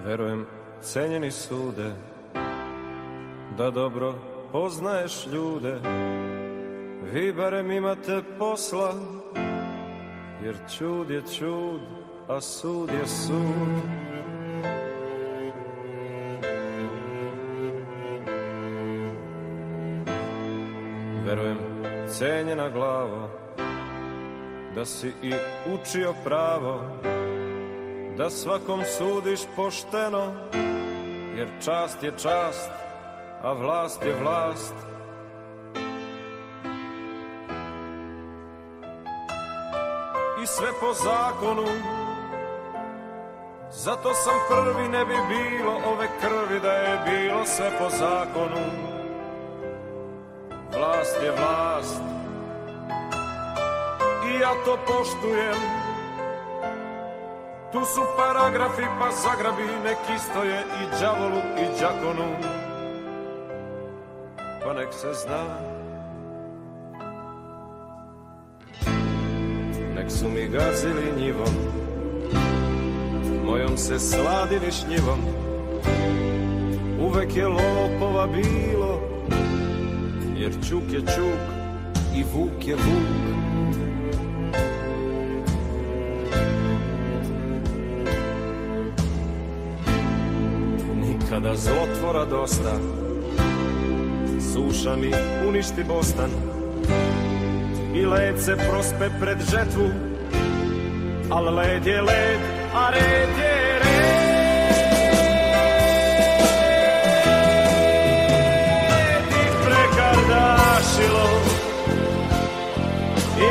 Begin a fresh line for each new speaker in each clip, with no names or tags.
Verujem, cenjeni sude, da dobro poznaješ ljude. Vi barem imate posla, jer čud je čud, a sud je sud. Verujem, cenjena glavo, da si i učio pravo, da svakom sudiš pošteno, jer čast je čast, a vlast je vlast. I sve po zakonu, zato sam prvi, ne bi bilo ove krvi da je bilo sve po zakonu. Vlast je vlast i ja to poštujem. Tu su paragrafi pa zagrabi, neki stoje i đavolu i đakonu. Pa nek se zna, nek su mi gazili njivom, mojom se sladili šljivom. Uvek je lopova bilo, jer čuk je čuk i vuk je vuk. Nikada zlotvora dosta, suša mi uništi bostan i led se prospe pred žetvu, al led je led, a red je red. I prekardašilo,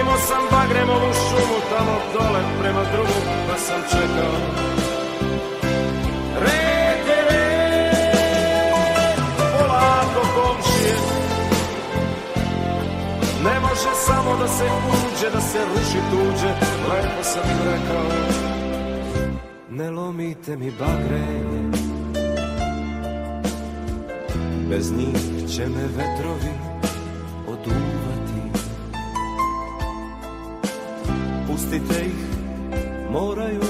imao sam bagremovu šumu tamo dole prema drugu, pa sam čekao. Red je red, polako komšije, ne može samo da se uđe, da se ruši tuđe. Lepo sam im rekao, ne lomite mi bagrenje, bez njih će me vetrovi oduvati. Pustite ih, moraju